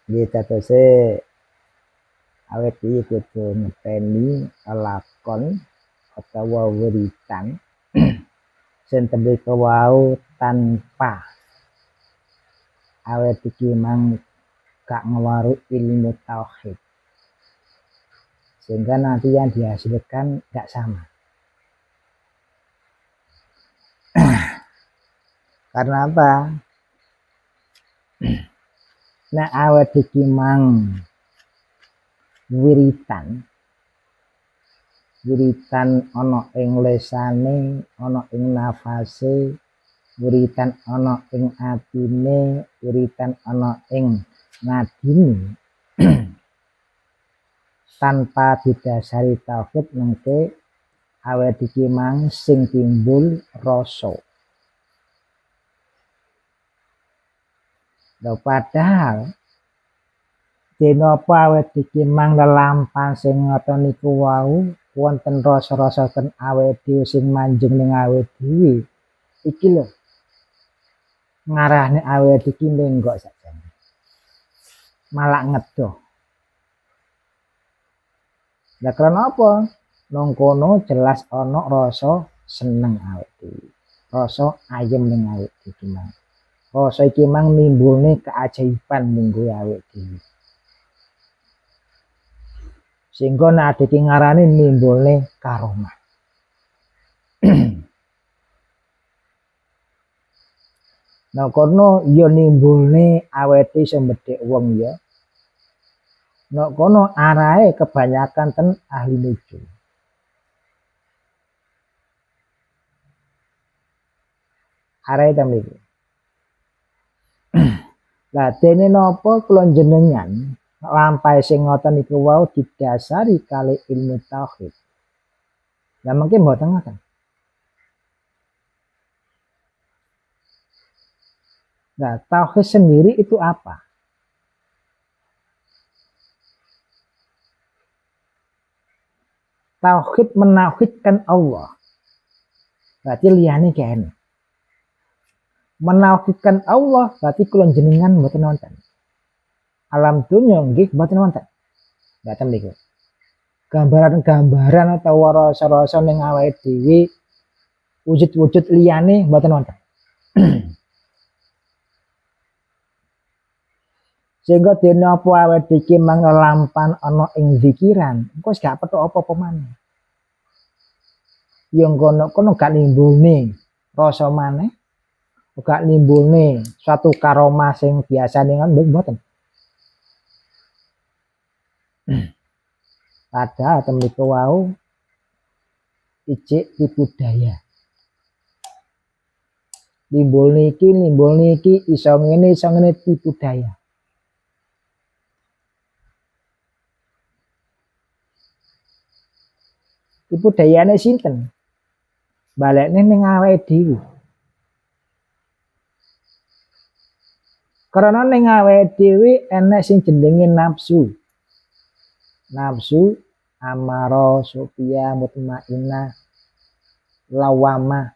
Nggih tegese awet iki kudu ngepeni lakon utawa wiritan sing tembika wau tanpa awet iki mang gak ngewaru ilmu tauhid, sehingga nanti yang dihasilkan gak sama. Karena apa? Nek awet iki mang wiritan ana ing lesane, ana ing nafase, wiritan ana ing atine, wiritan ana ing nadine tanpa didasari tauhid mengke awet iki mang sing timbul rasa. Lho padahal dene apa awet iki mang lelampahan sing ngoten niku wau wonten rasa-rasa ten awet dhewe sing manjing ning awet dhewe iki lho ngarahne awet iki lenggok sakjane malah ngedoh. Lah karena apa? Nang kono jelas ana rasa seneng awet dhewe, rasa ayem ning awet iki mang. Rasa iki mang nimbulne keajaiban munggo awet dhewe. Sehingga nek ade iki ngarani nimbulne karomah. Nah kono ya nimbulne awete iso mbedhek wong ya. Nek kono arahe kebanyakan ten ahli nujum. Arahe ta mriki. Lah dene napa kula jenengan lampahe sing ngoten niku wau didasari kali ilmu tauhid. Lah mungkin mboten ngoten. Nah, tauhid sendiri itu apa? Tauhid menauhidkan Allah. Berarti liyane kene. Menauhidkan Allah berarti kula jenengan mboten wonten. Alam dunya nggih mboten wonten. Mboten niku. Gambaran-gambaran atau rasa-rasa ning awake dhewe wujud-wujud liyane mboten wonten. Sehingga dene apa awake iki mang lampan ana ing zikiran, engko wis gak petuk apa-apa maneh. Yang kono gak nimbulne rasa maneh, gak nimbulne suatu karomah sing biasane kan mboten. Padahal temriku wau ijik tipu daya. Nimbulne iki iso ngene tipu daya. Tipu dayane sinten? Balekne ning awake dhewe. Karena ning awake dhewe enek sing jenenge nafsu. Nafsu, amaro, sofia, mutmainnah, lawama.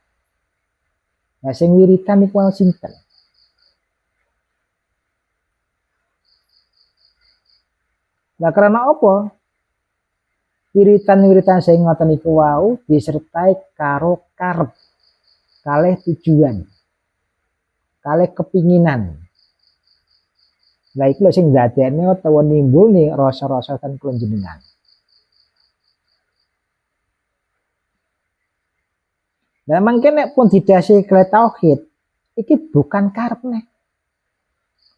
Nah sing wiritan iku sinten? Lah karena apa? Wiritan-wiritan sing ngoten iku wau disertai karo karep, kalih tujuan, kalih kepinginan. Lah iku lho sing ndadekne utawa nimbulne rasa-rasa ten kula jenengan. Lah mangke nek pun didhasari kali tauhid, iki bukan karepne.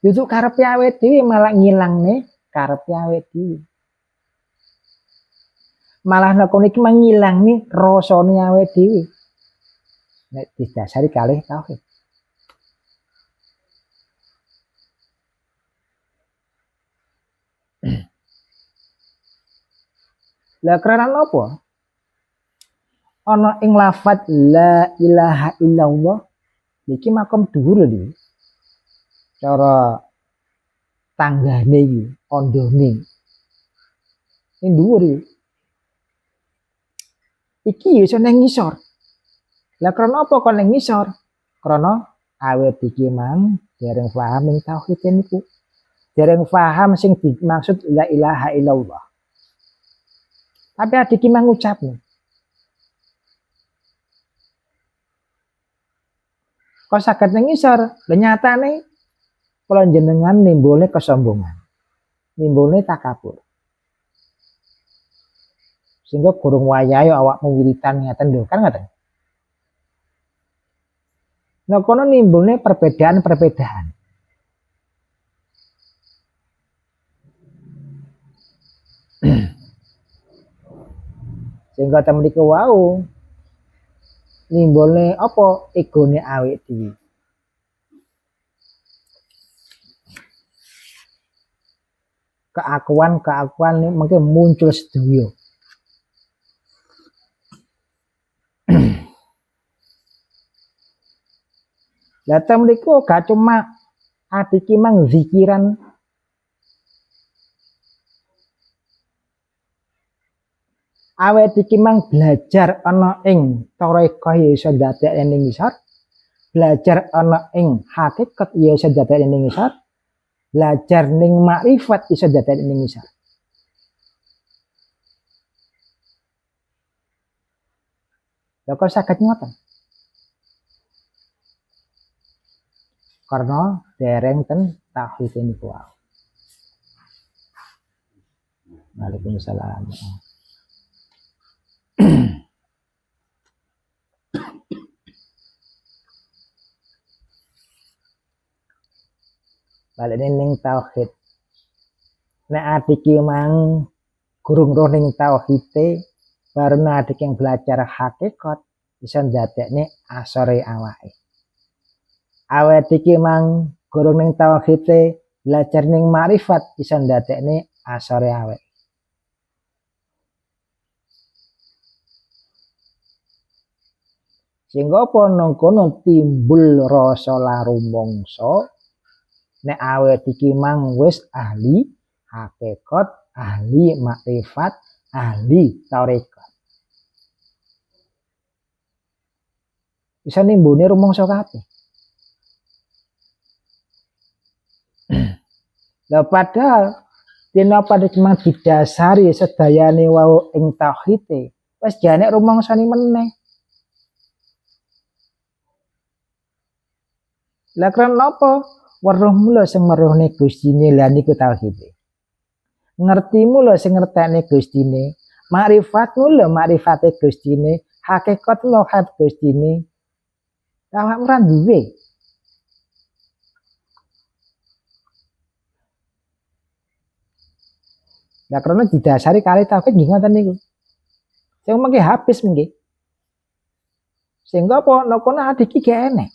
Justru karepe awake dhewe malah ngilangne karepe awake dhewe. Malah nek kono iki mangilangne rasane awake dhewe. Nek didhasari kalih tauhid. Lah karena apa? Ana ing lafaz la ilaha illallah niki makom dhuwur lho. Cara tanggane iki, ondone. Ning dhuwur iki. Iki ya iso nang ngisor. Lah karena apa kok nang ngisor? Karena awet iki mang dereng paham ing tauhid niku. dereng paham sing dimaksud la ilaha illallah. Tapi adik mang ngucapne. Kok saged ning ngisor, lha nyatane kula jenengan nimbulne kesombongan. Nimbulne takabur. Sehingga kurung wayahe awak wiritan ngeten lho, kan ngoten. Nah, kono nimbulne perbedaan-perbedaan. Sehingga temen iku wau nimbulne apa egone awake dhewe. Keakuan mungkin muncul sedaya. Lah mriku gak cuma adiki mang zikiran awet iki mang belajar ana ing tarekah ya iso ndadekne ning ngisor, belajar ana ing hakikat ya iso ndadekne ning ngisor, belajar ning makrifat iso ndadekne ning ngisor. Lha kok saged ngoten? Karena dereng ten tauhid niku wae. Waalaikumsalam. Balik ning tauhid. Nek adik mang gurung roh ning tauhide, baru adik yang belajar hakikat bisa ndadekne asore awake. Awet iki mang gurung ning tauhide, belajar ning makrifat bisa ndadekne asore awake. Sehingga apa nang kono timbul rasa larumangsa nek awet iki mang wis ahli hakikat, ahli makrifat, ahli tarekat. Bisa nimbune rumangsa kabeh. Lah padahal dina pada cuma didasari sedayane wau ing tauhide, wis jane rumangsane meneh. Lah karena apa? Weruhmu lho sing meruhne Gustine, lah niku tauhide. Ngertimu lho sing ngertekne Gustine, makrifatmu lho makrifate Gustine, hakikat lho hak Gustine. Awakmu ora duwe. Lah karena didasari kali tauhid nggih ngoten niku. Sing mengke habis nggih. Sehingga apa nek kono adik iki enek.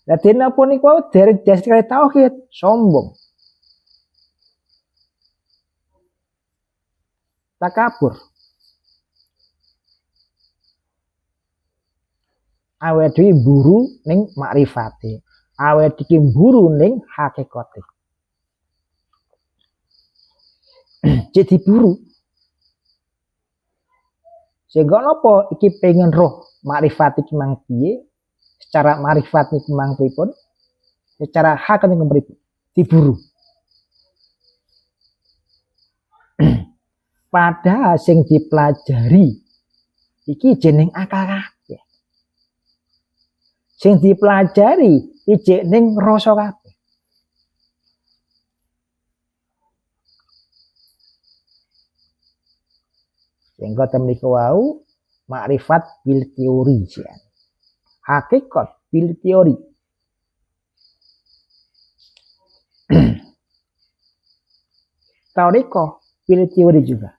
Lah dene apa niku dereng didasari kali tauhid, sombong. Takabur. Awet dhewe mburu ning makrifate. Awet iki mburu ning hakikate. Jadi buru. Sehingga napa iki pengen roh makrifat iki mang piye? Secara makrifat niku mang pripun? Secara hak niku pripun? Diburu. Padahal sing dipelajari iki jeneng akal kabeh. Sing dipelajari iki ning rasa kabeh. Sehingga temniku wau makrifat bil teori jan. Hakikat bil teori. Tarekat bil teori juga.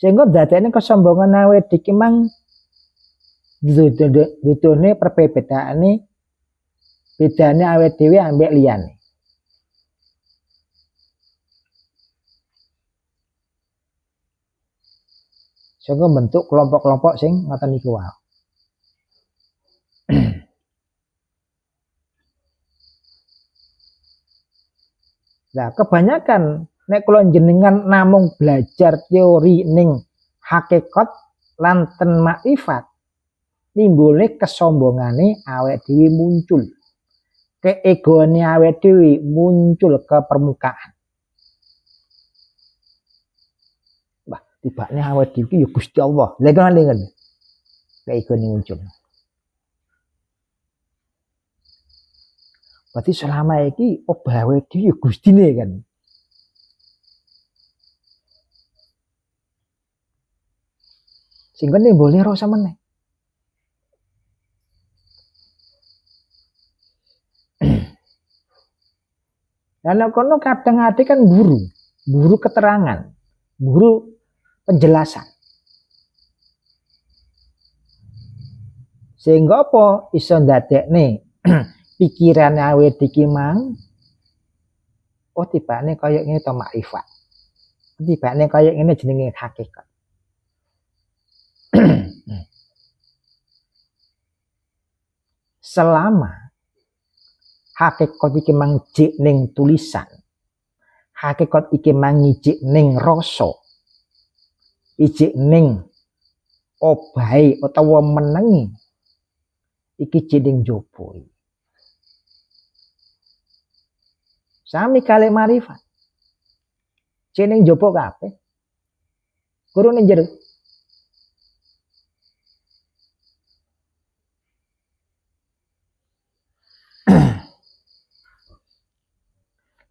Sehingga dadekne kesombongan awake iki mang dudune perbedaane bedane awake dhewe ambek liyane. Sehingga bentuk kelompok-kelompok sing ngoten niku wae. Nah, kebanyakan nek kula jenengan namung belajar teori ning hakikat lan ten makrifat nimbule kesombongane awake dhewe muncul. Keegoane awake dhewe muncul ke permukaan. Wah, tibane awake dhewe ya Gusti Allah. Lha kan ngene. Keegoane muncul. Berarti selama iki obah awake dhewe ya Gustine kan. Sehingga nimbule rasa meneh. Dan kono kadang ade kan buru keterangan, buru penjelasan. Sehingga apa iso ndadekne pikiran awake iki mang oh tibane kaya ngene to makrifat. Tibane kaya ngene jenenge hakikat. Selama hakikat iki mang jek ning tulisan, hakikat iki mang ijik ning rasa, ijik ning obahe utawa menengi, iki jek ning njaba. Sami kali marifat, jek ning njaba kabeh, guru ning jero.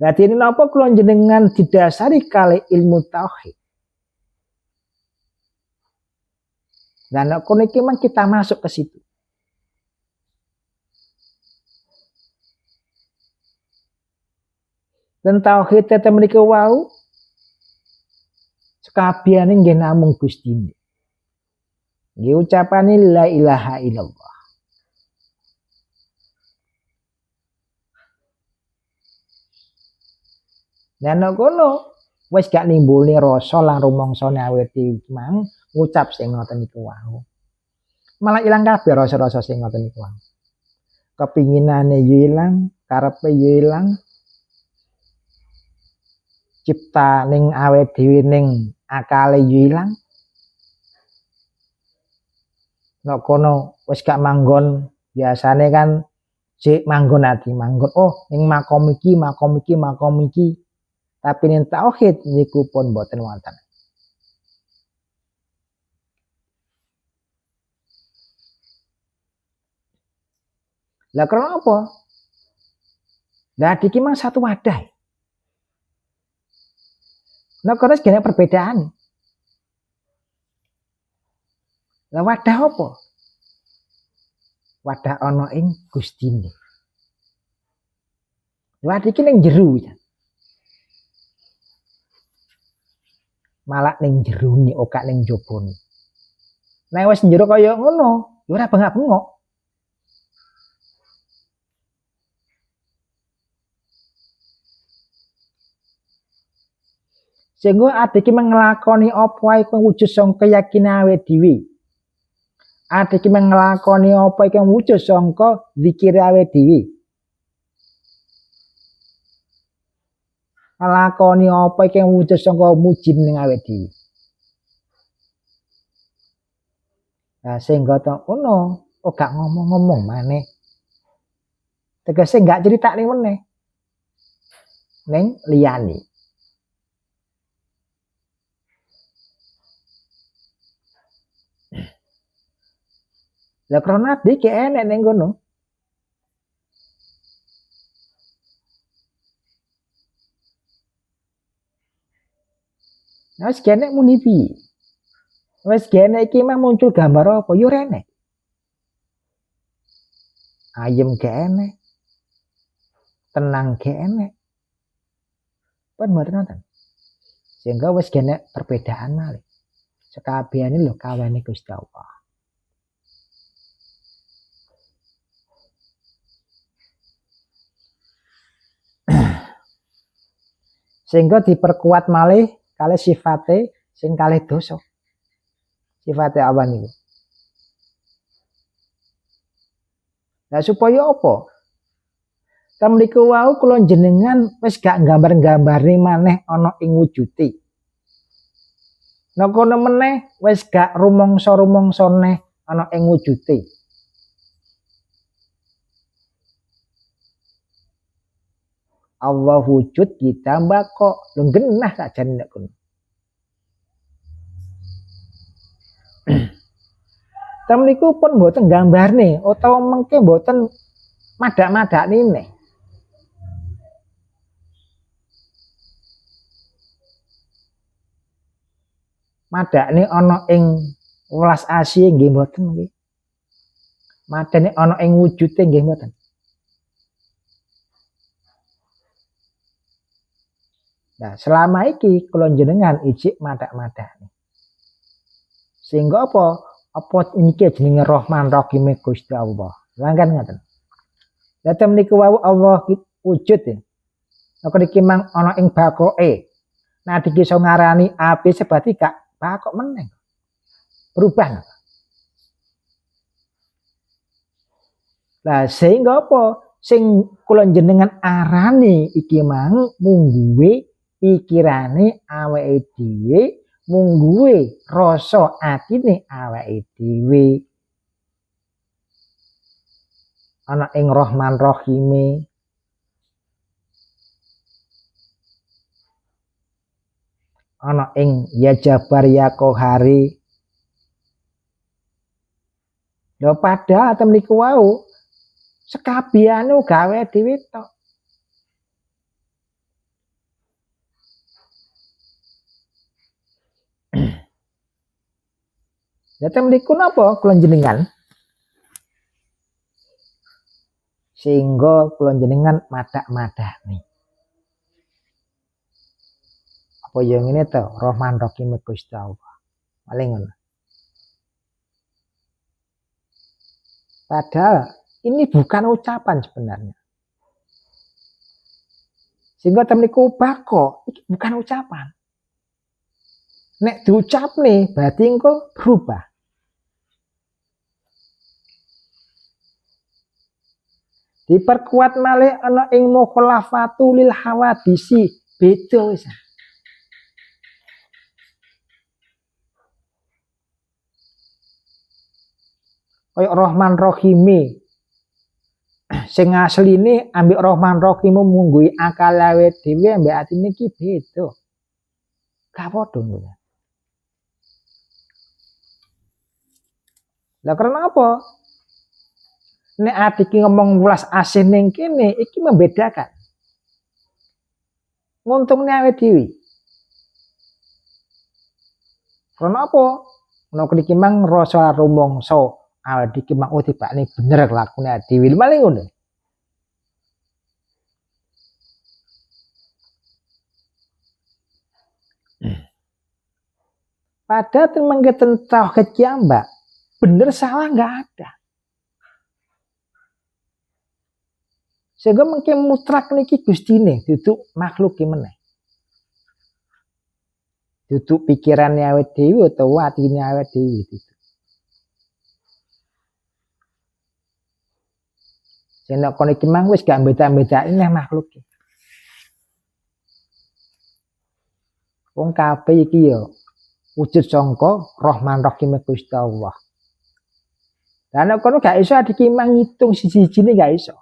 Lah dene napa kula jenengan didasari kali ilmu tauhid. Dan kono iki mang kita masuk ke situ. Dan tauhid tetep mriki wau sakabehane nggih namung Gustine. Nggih ucapane la ilaha illallah. Dan kono wis gak nimbulne rasa lan rumangsane awake dhewe mang ngucap sing ngoten niku wau. Malah ilang kabeh rasa-rasa sing ngoten niku wau. Kepinginane yo ilang, karepe yo ilang. Cipta ning awake dhewe ning akale yo ilang. Nek kono wis gak manggon, biasane kan sik manggon ati manggon. Oh, ning makom iki, makom iki, makom iki. Tapi ning tauhid niku pun boten wonten. Lah karena apa? Lah iki mah satu wadah. Nah karena segala perbedaan. Lah wadah apa? Wadah ana ing Gustine. Wadah iki ning jero ya. Malah ning jerone ora ning njabane. Nek wis njero kaya ngono, ya ora bengak-bengok. Sehingga ade iki menglakoni apa wae kang wujud saka keyakinan awake dhewe. Ade iki menglakoni apa kang wujud saka zikir awake dhewe. Nglakoni apa kang wujud saka muji ning awake dhewe. Nah, sehingga to ngono, gak ngomong-ngomong maneh. Tegese gak critakne meneh. Ning liyane. Lah krana iki enek ning kono. Nah, wis kene muni piye? Wis kene iki mah muncul gambar apa? Yo rene. Ayem ge enek. Tenang ge enek. Pun mboten nonton. Sehingga wis kene perbedaan malih. Sekabehane lho kawane Gusti Allah. Sehingga diperkuat malih kalih sifate sing kalih dosa. Sifate Allah niku. Nah supaya apa? Kamriku wau kula jenengan wis gak gambar-gambare maneh ana ing wujude. Nek kono meneh wis gak rumangsa-rumangsa neh ana ing wujude. Allah wujud kita mbako lho genah sakjane nek kono. Tem niku pun mboten gambarne utawa mengke mboten madak-madakne. Madakne ana ing welas asih nggih mboten nggih. Madane ana ing wujude nggih mboten. Nah, selama iki kula jenengan ijik madak-madakne. Sehingga apa? Apa niki jenenge Rahman Rahim Gusti Allah. Lah kan ngoten. Lah tem niku wau Allah wujud ya. Nek niki mang ana ing bakoke. Nah iki iso ngarani api sebati gak bakok meneng. Berubah. Lah sehingga apa? Sing kula jenengan arani iki mang mungguwe pikirane awake dhewe, mungguwe rasa atine awake dhewe. Ana ing Rahman Rahime. Ana ing Ya Jabar Ya Qahari. Lho padahal tem niku wau sekabehane gawe dhewe tok. Lah tem niku napa kula jenengan? Sehingga kula jenengan madak-madakne. Apa ya ngene to, Rahman Rahim Gusti Allah. Paling ngono. Padahal ini bukan ucapan sebenarnya. Sehingga tem niku bako, iki bukan ucapan. Nek diucapne berarti engko berubah. Diperkuat malih ana ing mukhalafatu lil hawadisi, beda wis. Kaya Rahman Rahime. Sing asline ambek Rahman Rahim mungguhi akal awake dhewe ambek atine iki beda. Gak padha ngono. Lah karena apa? Nek ati iki ngomong welas asih ning kene iki membedakan. Nguntungne awake dhewe. Karena apa? Nek iki mang rasa rumangsa awake iki mang tibane bener lakune dhewe. Malah ngono. Padahal mengketen tauhid kiambak, bener salah nggak ada. Sehingga mungkin mutlak niki gustine duduk makhluk meneh. Duduk pikirannya awake dhewe utawa atine awake dhewe duduk. Sing nek kono iki mang wis gak beda-bedane neh makhluk iki. Wong kabeh iki ya wujud sangka Rahman Rahim Gusti Allah. Lah nek kono gak iso adiki mang ngitung siji-sijine gak iso.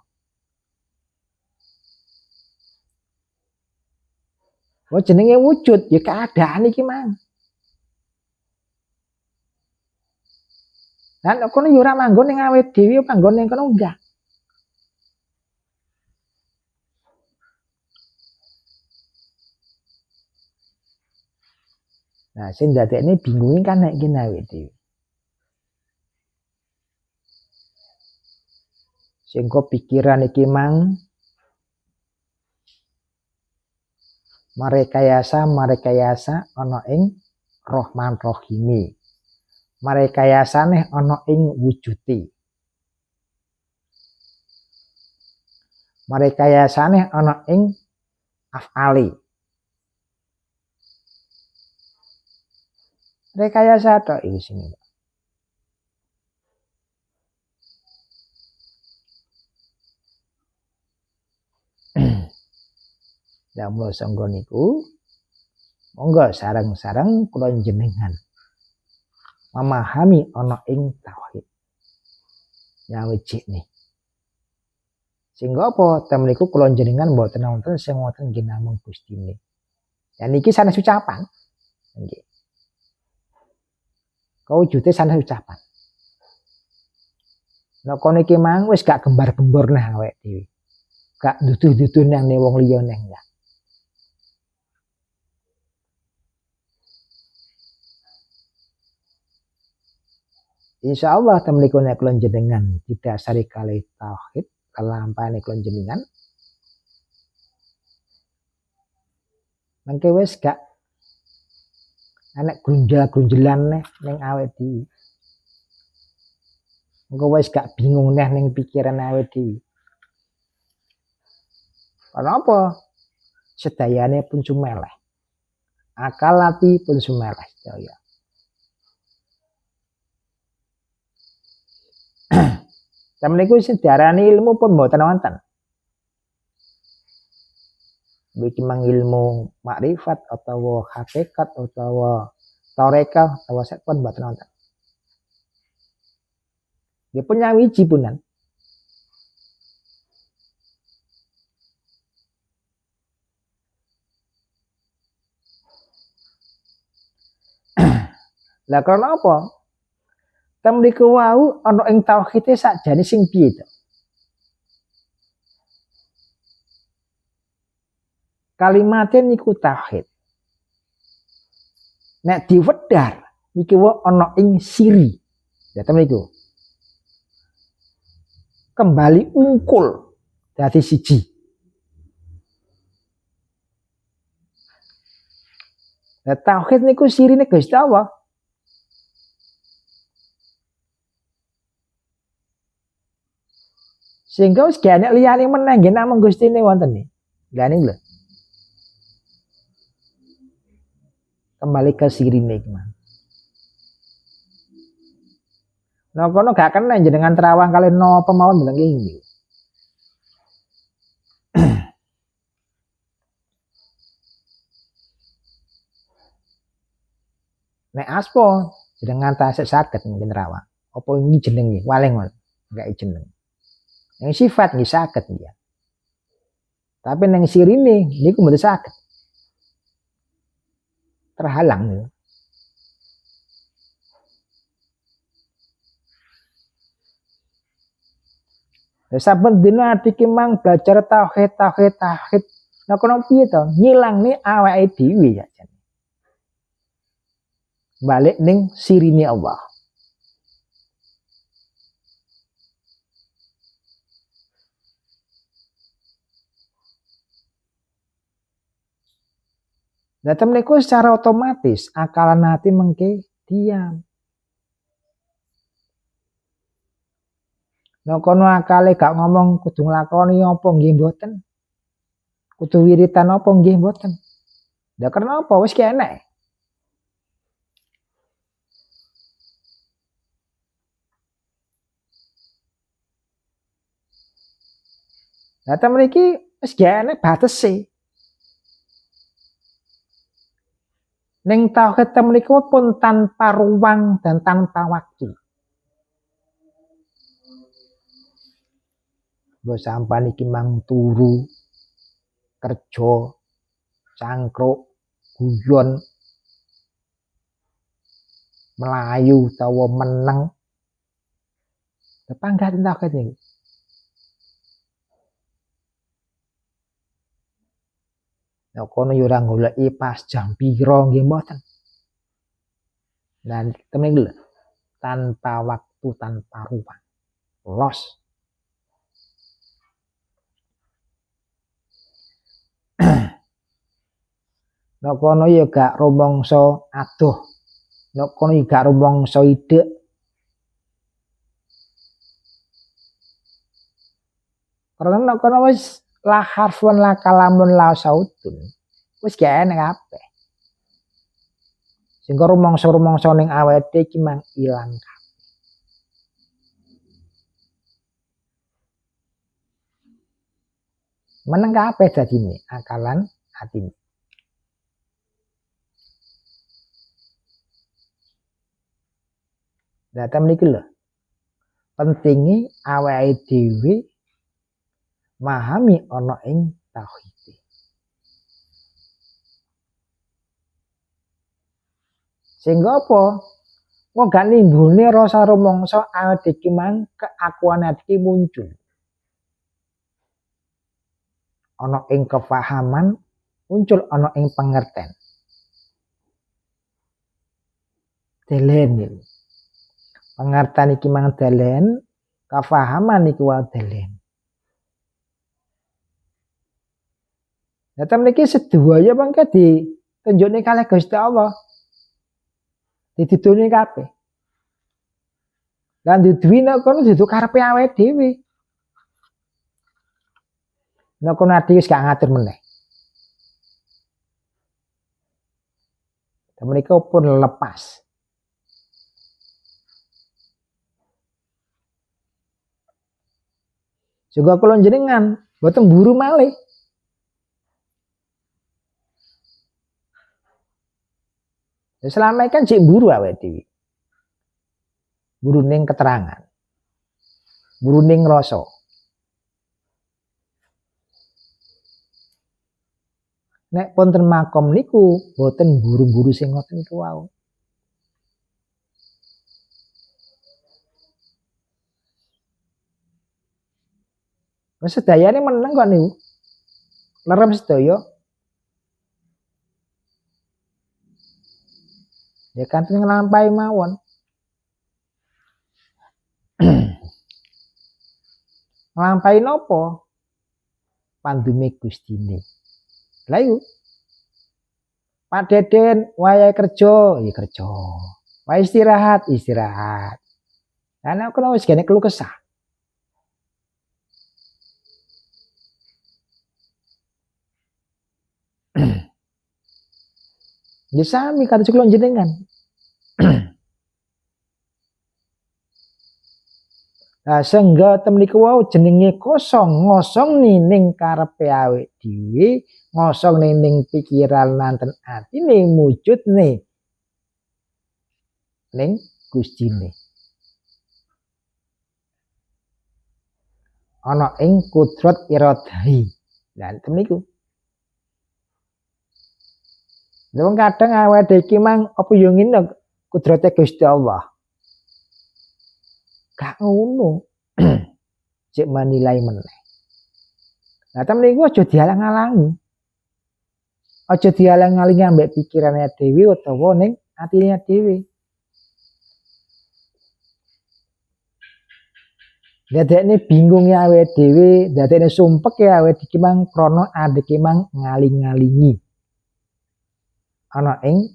Oh jenenge wujud ya keadaan iki mang. Lah nek kono ya ora manggon ning awake dhewe manggon ning kono enggak. Nah, sing dadekne bingunge kan nek kene awake dhewe. Sing kok pikiran iki mang marekayasa ana ing Rahman Rahime. Marekayasane ana ing wujude. Marekayasane ana ing af'ali. Rekayasa tok iki sing. Lah mula sangga niku Monggo sareng-sareng kula jenengan memahami ana ing tauhid. Nyawiji nih. Sehingga apa? Tem niku kula jenengan mboten wonten sing wonten nggih namung Gustine. Dan iki sanes ucapan. Nggih. Kawujude sanes ucapan. Nek kono iki mang wis gak gembar-gembor neh awake dhewe. Gak duduh-duduh nang wong liya neh ya. Insyaallah temeniku nek kula jenengan didasari kalih tauhid kelampane kula jenengan mangke wis gak anek grunjal-grunjelan neh ning awake dhewe. Engko wis gak bingung neh ning pikiran awake dhewe. Kenapa? Sedayane pun sumeleh. Akal ati pun sumeleh sedaya. Zaman niku sing diarani ilmu pun mboten wonten. Iki mang ilmu makrifat utawa hakikat utawa toreka utawa sak pun mboten wonten. Nggih pun nyawiji punan. Lah karena apa? Tem mriku wau ana ing tauhide sakjane sing piye to? Kalimate niku tauhid. Nek diwedhar iki wae ana ing siri. Ya tem niku. Kembali ungkul dadi siji. Lah tauhid niku sirine Gusti Allah. Sehingga wis gak enek liyane meneh nggih namung Gustine wonten nggih. Lah niku lho. Kembali ke sirine iki, Mas. Nah kono gak kena jenengan terawang kali napa mawon mboten nggih. Nek aspo jenengan tasik saged mungkin terawang. Apa ini jenenge waleng ngono. Enggak jeneng. Yang sifat nggih saged ya. Tapi nang sirine niku mboten saged. Terhalang niku. Saben dina iki mang belajar tauhid. Nah kono piye to? Ngilangne awake dhewe ya. Balik ning sirine Allah. Nah temeniku secara otomatis akalan hati mengke diam. Nah kono akale gak ngomong kudu nglakoni apa nggih mboten. Kudu wiritan apa nggih mboten. Lah kenapa wis kenek. Lah ta mriki wis enek batese. Ning tauhid mriku pun tanpa ruang dan tanpa waktu. Mbok sampean iki mang turu, kerja, cangkruk, guyon, melayu utawa meneng. Tepangkat tauhid niku. Nah kono yo ora goleki pas jam pira nggih mboten. Dan temen lho tanpa waktu tanpa ruang. Los. Nek kono ya gak rumangsa adoh. Nek kono ya gak rumangsa idek. Karena nek kono wis la harfun la kalamun la sautun. Wis gak enak kabeh. Sehingga rumangsa-rumangsa ning awake iki mang ilang kabeh. Meneng kabeh dadine akalan atine. Data meniki lho. Pentinge awake dhewe memahami ana ing tauhid. Sehingga apa? Wong gak nimbulne rasa rumangsa awake iki mang keakuan iki muncul. Ana ing kepahaman, muncul ana ing pengertian. Delen iki. Pengertian iki mang delen, kepahaman iki wae delen. Data meniki sedaya mangke ditunjukne kalih Gusti Allah. Ditidoni kabeh. Lan duduwi nek kono dudu karepe awake dhewe. Nek kono ati wis gak ngatur meneh. Menika pun lepas. Juga kula jenengan boten buru malih. Selama kan cek buru awake dhewe. Buru ning keterangan. Buru ning rasa. Nek wonten makom niku boten buru-buru sing ngoten niku wau. Wes sedayane meneng kok niku. Lerem sedaya. Ya kanthi nglampahi mawon. Nglampahi napa? Pandume Gustine. Lah iku. Pak Deden wayahe kerja, ya kerja. Wayahe istirahat, istirahat. Lah nek kono wis gene keluh kesah. Ya sami kados kula jenengan. Lah sehingga temniku wau jenenge kosong, ngosong ning karepe awake dhewe, ngosong ning pikiran lanten atine mujudne ning Gustine. Ana ing kudrat iradahi. Lah temniku. Wong kadang awake iki mang apa yo ngene kudrate Gusti Allah. Gak ngono. Cek menilai meneh. Nah, temen niku aja dihalang-halangi. Aja dihalang-halangi ambek pikirane dhewe utawa ning atine dhewe. Dadekne bingung ya awake dhewe, dadekne sumpek ya awake iki mang krana adike mang ngaling-ngalingi. Ana ing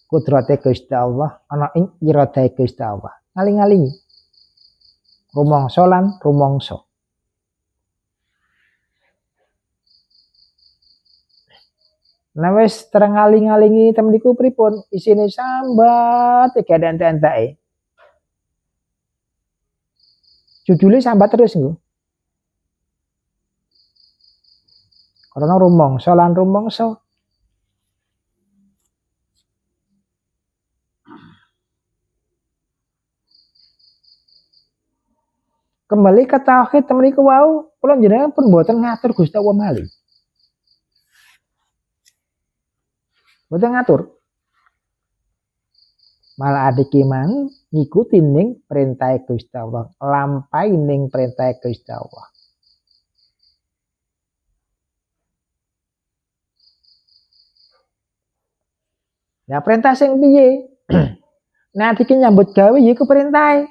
kudrate Gusti Allah, ana ing iradahe Gusti Allah. Ngaling-ngalingi. Rumangsa lan rumangsa. Nah wis terang ngaling-ngalingi temen niku pripun? Isine sambat gak ada entek-enteke. Judule sambat terus niku. Karena rumangsa lan rumangsa. Kembali ke tauhid temen niku wau, kula jenengan pun mboten ngatur Gusti Allah malih. Mboten ngatur. Malah adike mang ngikuti ning perintah Gusti Allah, lampahi ning perintah Gusti Allah. Nah perintah sing piye? Nah adike nyambut gawe ya iku perintahe.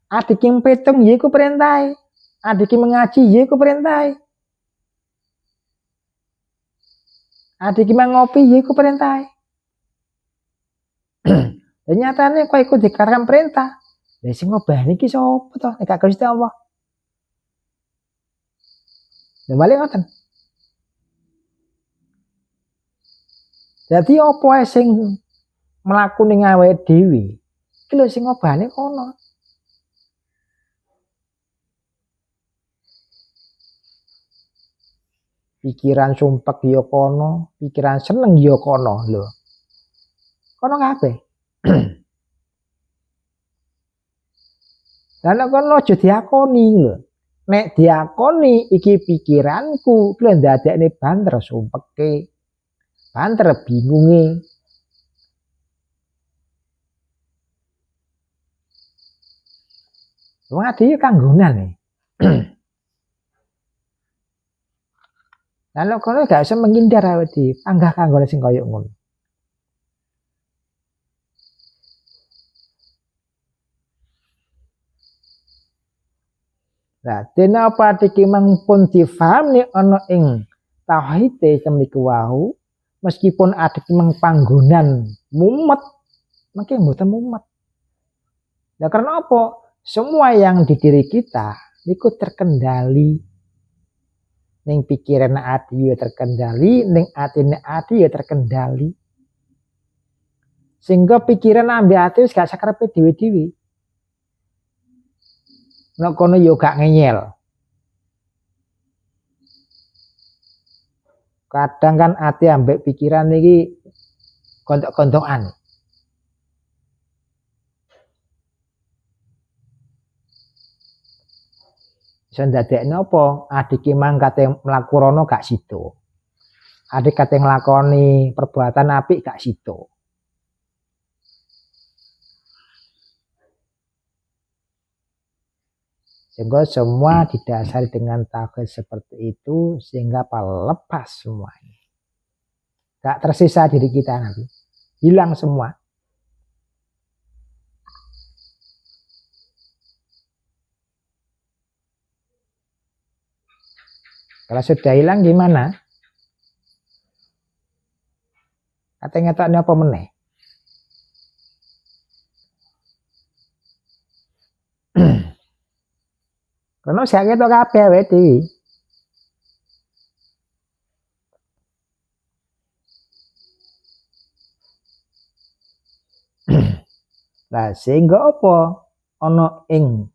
Adike mpetung ya iku perintahe. Adike mengaji ya iku perintahe. Adike ngopi ya iku perintahe. Dan nyatane kok iku dikarang perintah. Lah sing ngobani iki sapa to? Nek Gusti Allah. Lah balik ngoten. Jadi apa ae sing mlaku ning awake dhewe, iki lho sing ngobani kono. Pikiran sumpek ya kono, pikiran seneng ya kono lho. Kono kabeh. Lan kono aja diakoni lho. Nek diakoni iki pikiranku, kuwi ndadekne banter sumpeke. Banter bingunge. Wong ade kanggonan e. Lan kono gak iso menghindar awake dhewe, panggah kanggone sing kaya ngono. Nah, dene apa iki pun difahami ana ing tauhid temniku wau, meskipun ada panggonan mumet, mungkin mboten mumet. Nah, karena apa? Semua yang di diri kita niku terkendali. Ning pikiran ati ya terkendali, ning atine ati ya terkendali. Sehingga pikiran ambek ati wis gak sakrepe dhewe-dhewe. Nek kono yo gak ngeyel. Kadang kan ati ambek pikiran iki kontok-kontokan. Iso ndadekne apa? Adik mang kate mlaku rono gak sida. Adik kate nglakoni perbuatan apik gak sida. Sehingga semua didasari dengan tauhid seperti itu sehingga lepas semuanya. Gak tersisa diri kita nanti. Hilang semua. Kalau sudah hilang gimana? Katanya ngetoknya apa meneh? Karena saya ketok kabeh wae dhewe. Lah sehingga apa? Ana ing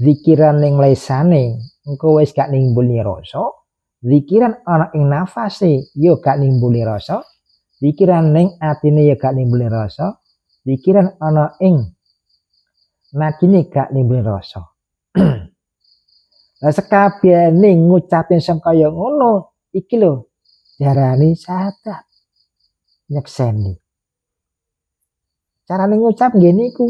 zikiran ning lesane engko wis gak nimbuli rasa, zikiran ana ing nafase ya gak nimbuli rasa, zikiran ning atine ya gak nimbuli rasa, zikiran ana ing nadine gak nimbuli rasa. Lah sekabehane ngucapin sing kaya ngono iki lho diarani syahadat. Nyekseni. Carane ngucap nggih niku.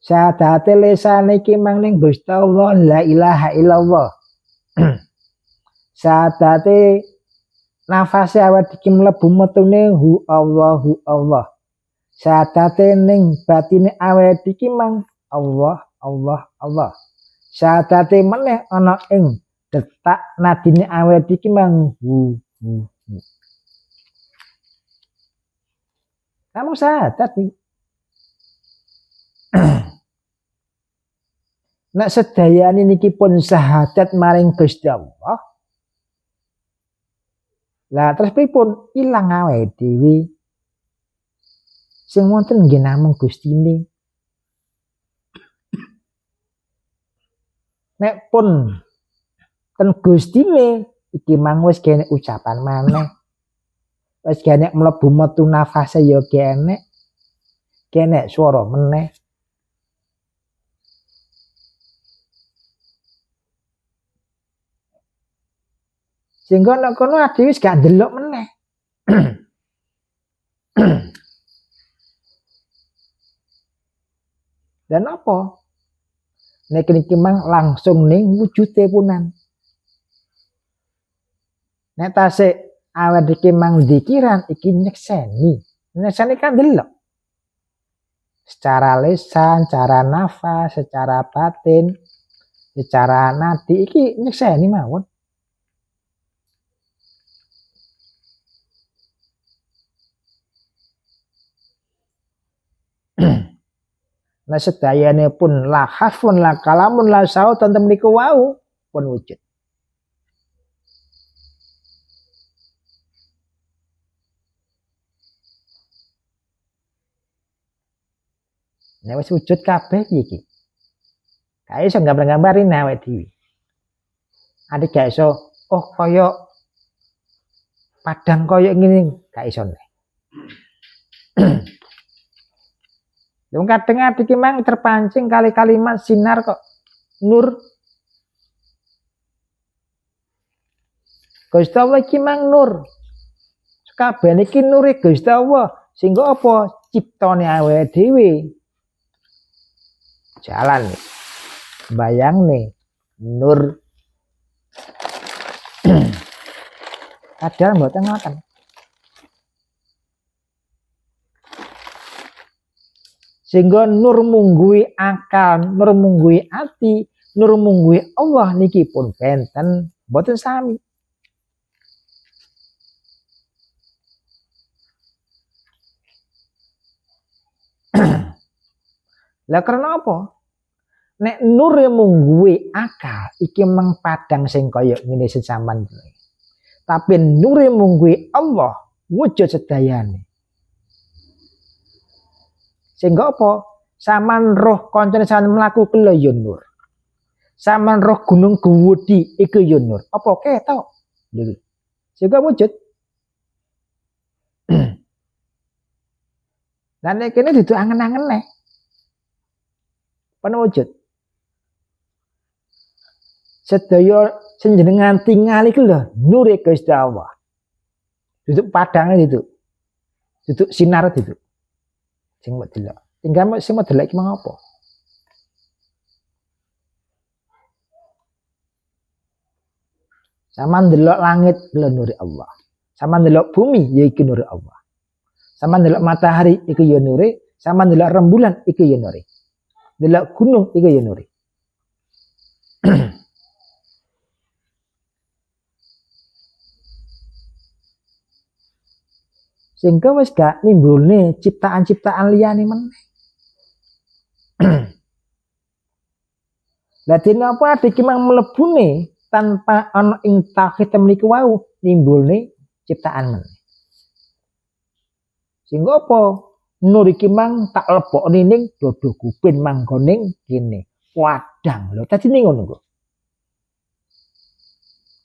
Syahadate lisan iki mang ning Gusti Allah la ilaha illallah. Syahadate nafase awak iki mlebu metune hu Allah. Syahadate ning batine awak iki mang Allah. Syahadate meneh ana ing detak nadine awak iki mang hu. Kamu syahadat iki. Nek sedayane niki pun syahadat maring Gusti Allah. Lah terus pripun? Ilang awake dhewe. Sing wonten nggih namung Gustine. Nek pun ten Gustine iki mang wis kene ucapan maneh. Wis kene mlebu metu nafase ya kene. Kene swara meneh. Sehingga nek kono ade wis gak ndelok meneh. Dan apa? Nek niki mang langsung ning wujude punan. Nek tasik awak iki mang zikiran iki nyekseni. Nyekseni kan ndelok. Secara lisan, secara nafas, secara batin, secara nadi iki nyekseni mawon. Nah sedayane pun la harfun la kalamun la saut tentem niku wau pun wujud. Nek wis wujud kabeh iki. Gak iso gambar-gambarin awake dhewe. Adik gak iso oh kaya padang kaya ngene gak iso nek. Wong kadang iki mang terpancing kali kalimat sinar kok nur. Gusti Allah iki mang nur. Kabeh iki nure Gusti Allah. Sehingga apa? Ciptane awake dhewe. Jalan nih. Bayang nih nur. Padahal mboten ngoten. Sehingga nur munggui akal, nur munggui ati, nur munggui Allah niki pun benten mboten sami. Lah karena apa? Nek nur munggui akal iki meng padang sing kaya ngene sejaman. Tapi nur munggui Allah wujud sedayane. Sehingga apa? Saman roh koncone sampeyan mlaku kula ya nur. Saman roh gunung Gewudi iku ya nur. Apa ketok? Lho. Sehingga wujud. Lah nek kene dudu angen-angen nek. Pen wujud. Sedaya senjenengan tinggal iku lho nure Gusti Allah. Duduk padange itu. Duduk sinar itu. Sing mbok delok. Tinggal sing mbok delok iki mang apa? Sama ndelok langit lho nuri Allah. Sama ndelok bumi ya iki nuri Allah. Sama ndelok matahari iku ya nuri, sama ndelok rembulan iku ya nuri. Ndelok gunung iku ya nuri. Sehingga wis gak nimbulne ciptaan-ciptaan liyane meneh. Lah dene apa iki mang mlebune tanpa ana ing tauhid mriki wau nimbulne ciptaan meneh. Sehingga apa? Nur iki mang tak lebokne ning dodo kupin manggoning kene. Wadang lho tadi ngono kok.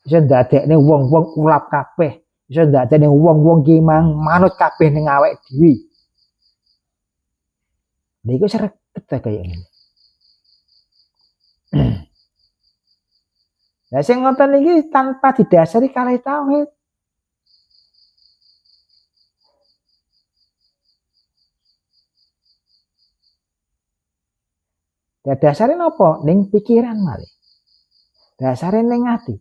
Bisa ndadekne wong-wong ulap kabeh. Bisa ndadekne wong-wong ki mang manut kabeh ning awake dhewe. Niku seret kaya ngene. Lah sing ngoten iki tanpa didasari kalih tauhid. Ya dasare napa? Ning pikiran malih. Dasare ning ati.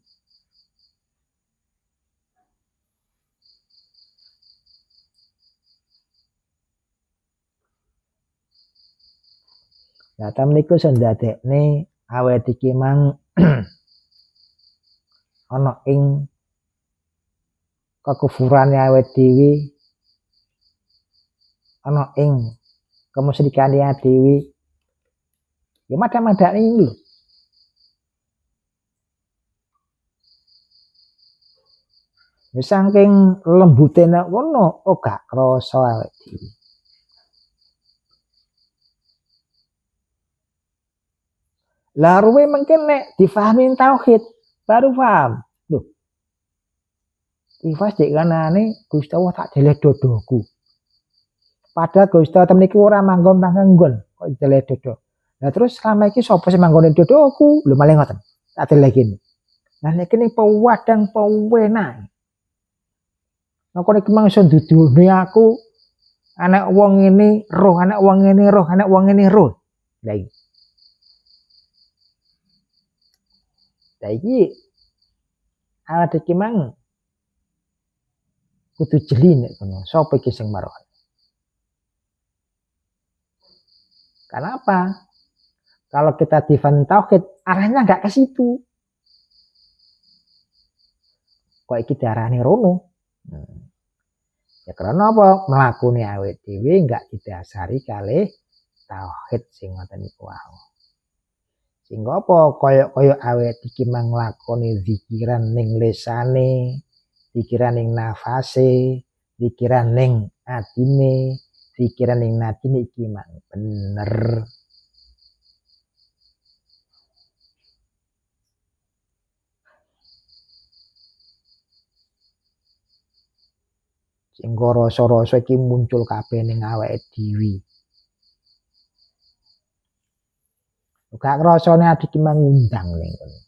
Lah ta niku sendadekne awet iki mang ana ing kekufurane awet dhewe, ana ing kemusyrikane dhewe. Ya madak-madak iki lho. Wis saking lembute nek ngono oh gak krasa awet dhewe. Lah ruwe mungkin nek difahami tauhid baru paham. Loh. Ifas dek kanane Gusti Allah tak deleh dodoku. Padahal Gusti Allah temen iki ora manggon nggon kok deleh dodo. Lah terus selama iki sapa sing manggone dodoku? Lho malah ngoten. Tak deleh kene. Lah nek kene pewadang pewenang. Nek kono iki mangsa dudune aku anak wong ngene roh, anak wong ngene roh, anak wong ngene roh. Lah iki. Lah iki awake iki mang kudu jeli nek kono. Sapa iki sing maroh? Kenapa? Kalau kita define tauhid, arahnya nggak ke situ. Kok iki diarani rono? Ya karena apa? Mlakune awake dhewe nggak didasari kalih tauhid sing ngoten niku wae. Sehingga apa? Kaya awake iki mang nglakoni zikiran ning lesane, zikiran ning nafase, zikiran ning atine, zikiran ning natine iki mang bener. Sehingga rasa-rasa iki muncul kabeh ning awake dhewe. Gak krasane ati ki mangundang ning kono.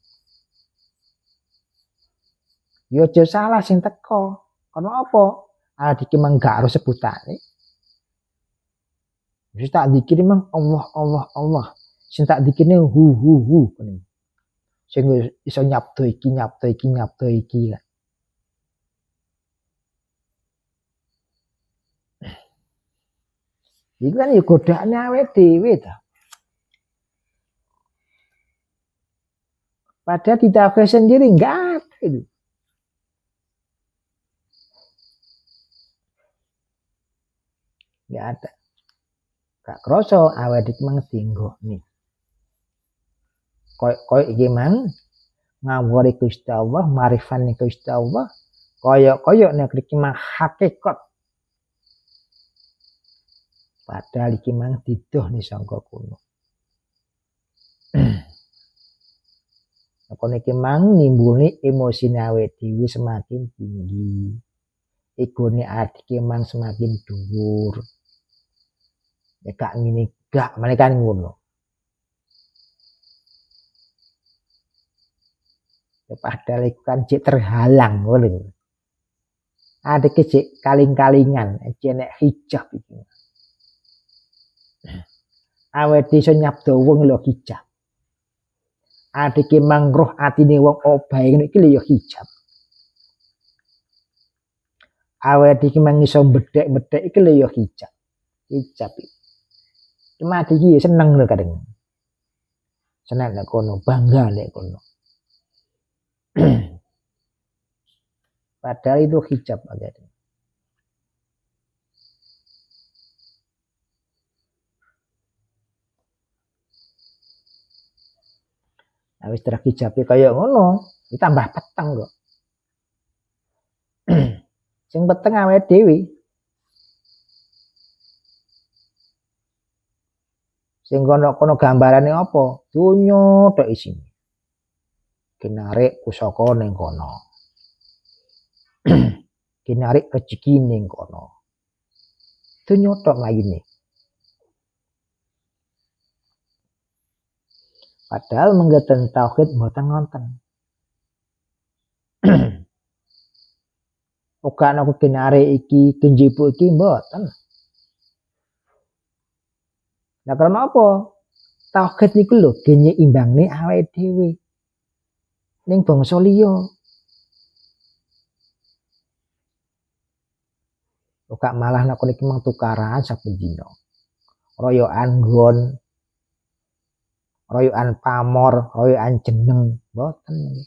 Yo aja salah sing teko. Kono apa? Ati ki mang gak harus sebutane. Wis tak dikir mang Allah Allah Allah. Sing tak dikirne hu kene. Sing iso nyapto iki nyapto iki nyapto iki. Iku kan ya godane awake dhewe ta. Padahal di tauhid sendiri enggak ada itu. Enggak ada. Gak kroso awake iki mang dienggokne. Koyo iki mang ngawuri Gusti Allah, marifane Gusti Allah, koyo nek iki mang hakikat. Padahal iki mang didoh nih sangka kuno. Kono iki mang nimbulne emosi awake dhewe semakin tinggi. Egone ati iki mang semakin dhuwur. Ya gak ngene, gak meneh kan ngono. Ya padahal iku kan cek terhalang ngono. Ada cek kaling-kalingan, cek nek hijab iki. Awake dhewe iso nyabda wong lho hijab. Adike mangroh atine wong obahe ngene iki lho ya hijab. Awake iki mang iso bedhek-bedhek iki lho ya hijab. Hijab iki. Cuma iki seneng lho kadang. Seneng nek kono, bangga nek kono. Padahal itu hijab aja. Nah, wis terhijabe kaya ngono, ditambah peteng kok. Sing peteng awake dhewe. Sing kono gambarane apa? Donya tok isine. Kinarik pusaka ning kono. Kinarik rezeki ning kono. Donya tok layune. Padahal menggaten tauhid mboten ngonten. Uga ana kinarik iki, kenjipuk iki mboten. Lah karena apa? Tauhid niku lho genye imbangne awake dhewe. Ning bangsa liya. Uga malah nek niki mang tukaran saben dina. Royokan nggon, royokan pamor, royokan jeneng, mboten niki.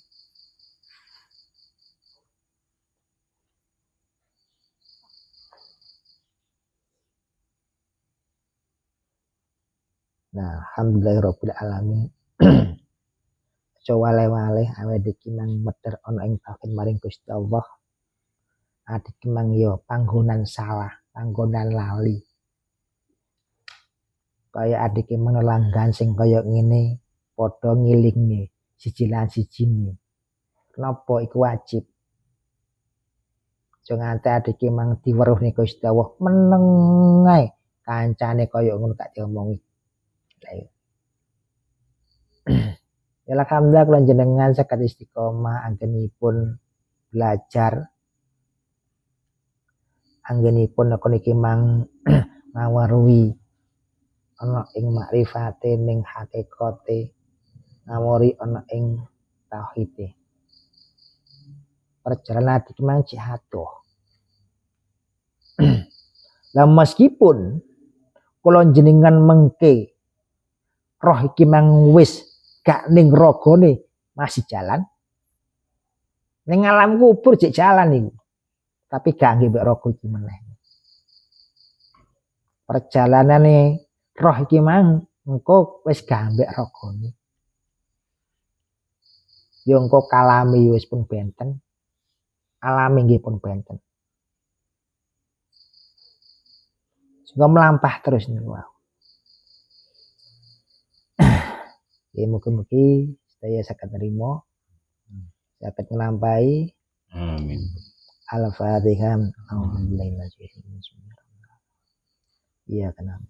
Nah, alhamdulillahirabbil alamin. Aja wale-wale awake iki nang medher ana ing tauhid maring Gusti Allah. Adik mang yo panggonan salah, panggonan lali. Kaya adik mang langgan sing kaya ngene padha ngilingne siji lan sijine. Kenapa iku wajib? Aja nganti adik mang diweruhne Gusti Allah meneng ae kancane kaya ngono gak diomongi. Ya alhamdulillah kula jenengan saged istiqomah anggenipun belajar anggenipun nek niki mang ngawaruhi ana ing makrifate ning hakikate ngawuri ana ing tauhide. Perjalanan iki mang jihatuh. Lah meskipun kula jenengan mengke roh iki mang wis gak ning ragane masih jalan. Ning alam kubur jek jalan iku. Tapi gak nggih mbek raga iki meneh. Perjalanane roh iki mang engko wis gak mbek ragane. Ya engko kalame wis pun benten. Alame nggih pun benten. Sehingga melampah terus niku. Ya mugi-mugi sedaya saged nrimo. Saged nglampahi. Amin. Al-Fatihah. Alhamdulillah. Iya kenapa?